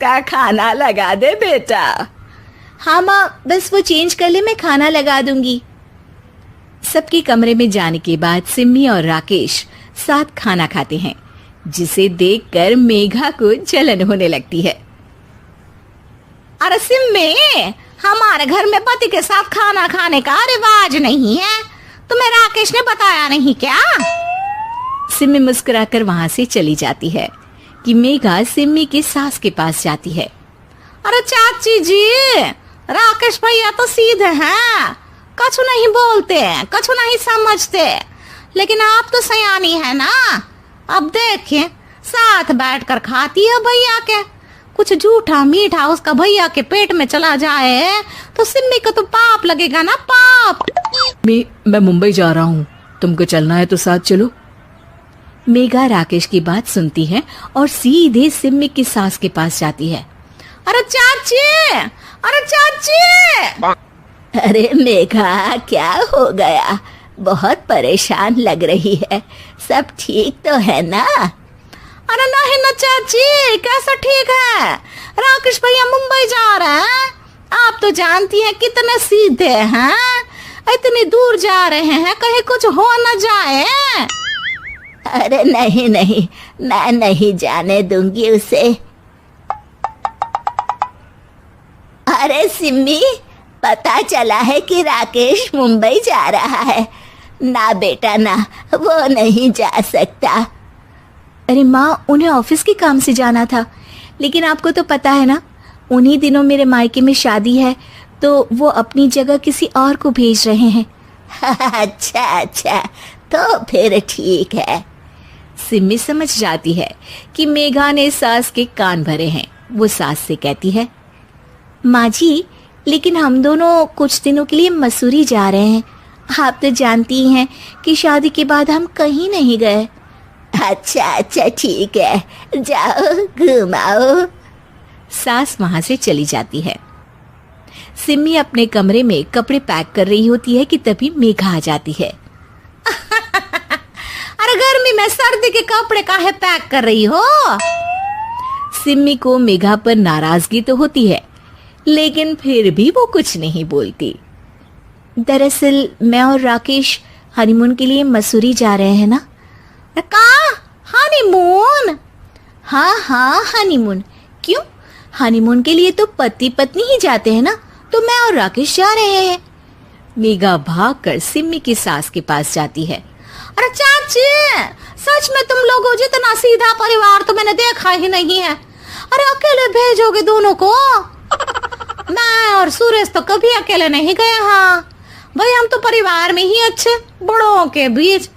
का खाना लगा दे बेटा। हाँ माँ, बस वो चेंज कर ले, मैं खाना लगा दूंगी। सबके कमरे में जाने के बाद सिम्मी और राकेश साथ खाना खाते हैं, जिसे देखकर मेघा को जलन होने लगती है। अरे सिम्मी, हमारे घर में पति के साथ खाना खाने का रिवाज नहीं है, तुम्हें राकेश ने बताया नहीं क्या? सिम्मी मुस्कुराकर वहां से चली जाती है कि मेघा सिम्मी की सास के पास जाती है। अरे चाची जी, राकेश भैया तो सीधे हैं, कछु नहीं बोलते, कछु नहीं समझते, लेकिन आप तो सयानी है ना। अब देखिए, साथ बैठकर खाती है भैया के, कुछ झूठा मीठा उसका भैया के पेट में चला जाए तो सिम्मी को तो पाप लगेगा ना, पाप। मैं मुंबई जा रहा हूँ, तुमको चलना है तो साथ चलो। मेघा राकेश की बात सुनती है और सीधे सिम्मी की सास के पास जाती है। अरे चाची, अरे चाची। अरे मेघा, क्या हो गया? बहुत परेशान लग रही है, सब ठीक तो है ना? अरे नहीं ना चाची, कैसा ठीक है? राकेश भैया मुंबई जा रहे हैं, आप तो जानती हैं कितने सीधे हैं, इतनी दूर जा रहे हैं, कहीं कुछ हो न जाए। अरे नहीं नहीं, मैं नहीं जाने दूंगी उसे। अरे सिम्मी, पता चला है कि राकेश मुंबई जा रहा है। ना बेटा ना, वो नहीं जा सकता। अरे माँ, उन्हें ऑफिस के काम से जाना था, लेकिन आपको तो पता है ना, उन्हीं दिनों मेरे मायके में शादी है, तो वो अपनी जगह किसी और को भेज रहे हैं। अच्छा अच्छा, तो फिर ठीक है। सिम्मी समझ जाती है कि मेघा ने सास के कान भरे हैं। वो सास से कहती है, माँ जी, लेकिन हम दोनों कुछ दिनों के लिए मसूरी जा रहे हैं। आप तो जानती हैं कि शादी के बाद हम कहीं नहीं गए। अच्छा अच्छा, ठीक है, जाओ घुमाओ। सास वहां से चली जाती है। सिम्मी अपने कमरे में कपड़े पैक कर रही होती है कि तभी मेघा आ जाती है। अरे गर्मी में सर्दी के कपड़े काहे पैक कर रही हो? सिम्मी को मेघा पर नाराजगी तो होती है, लेकिन फिर भी वो कुछ नहीं बोलती। दरअसल मैं और राकेश हनीमून के लिए मसूरी जा रहे हैं ना। का हनीमून? हाँ हाँ, हनीमून। क्यों? हनीमून के लिए तो पति पत्नी ही जाते हैं ना, तो मैं और राकेश जा रहे हैं। मेघा भागकर सिम्मी की सास के पास जाती है। अरे चाची, सच में तुम लोगों जितना सीधा परिवार तो मैंने देखा ही नहीं है। अरे अकेले भेजोगे दोनों को? मैं और सुरेश तो कभी अकेले नहीं गए। हाँ भाई, हम तो परिवार में ही अच्छे, बड़ों के बीच,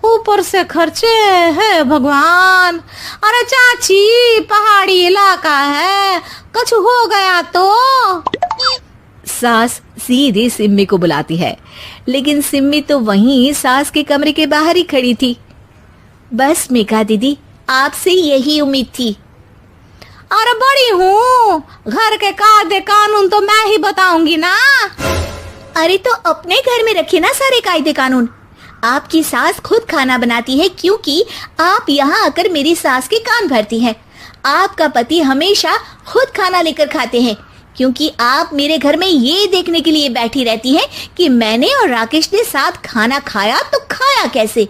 ऊपर से खर्चे है भगवान। अरे चाची, पहाड़ी इलाका है, कुछ हो गया तो? सास सीधे सिम्मी को बुलाती है, लेकिन सिम्मी तो वहीं सास के कमरे के बाहर ही खड़ी थी। बस मेघा दीदी, आपसे यही उम्मीद थी। अरे बड़ी हूँ, घर के कायदे कानून तो मैं ही बताऊंगी ना। अरे तो अपने घर में रखिए ना सारे कायदे कानून। आपकी सास खुद खाना बनाती है, क्योंकि आप यहाँ आकर मेरी सास के कान भरती हैं। आपका पति हमेशा खुद खाना लेकर खाते हैं, क्योंकि आप मेरे घर में ये देखने के लिए बैठी रहती हैं कि मैंने और राकेश ने साथ खाना खाया तो खाया कैसे।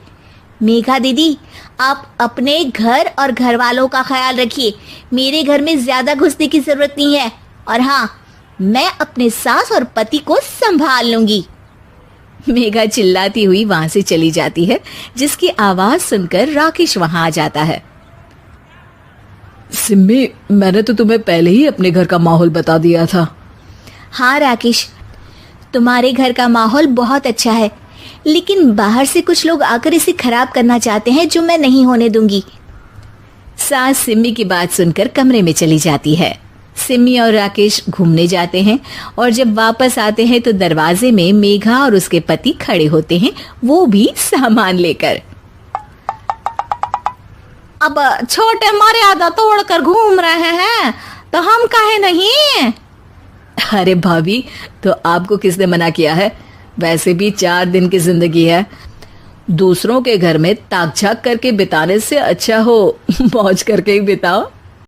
मेघा दीदी, आप अपने घर और घर वालों का ख्याल रखिए। मेरे घर में ज्यादा घुसने की जरूरत नहीं है, और हाँ, मैं अपने सास और पति को संभाल लूंगी। मेघा चिल्लाती हुई वहां से चली जाती है, जिसकी आवाज सुनकर राकेश वहां आ जाता है। सिम्मी, मैंने तो तुम्हें पहले ही अपने घर का माहौल बता दिया था। हाँ राकेश, तुम्हारे घर का माहौल बहुत अच्छा है, लेकिन बाहर से कुछ लोग आकर इसे खराब करना चाहते हैं, जो मैं नहीं होने दूंगी। सास सिम्मी की बात सुनकर कमरे में चली जाती है। सिम्मी और राकेश घूमने जाते हैं, और जब वापस आते हैं तो दरवाजे में मेघा और उसके पति खड़े होते हैं, वो भी सामान लेकर। अब छोटे मर्यादा तोड़कर घूम रहे हैं तो हम काहे नहीं? अरे भाभी, तो आपको किसने मना किया है? वैसे भी 4 दिन की जिंदगी है, दूसरों के घर में ताक झाक करके बिताने से अच्छा हो मौज करके ही बिताओ।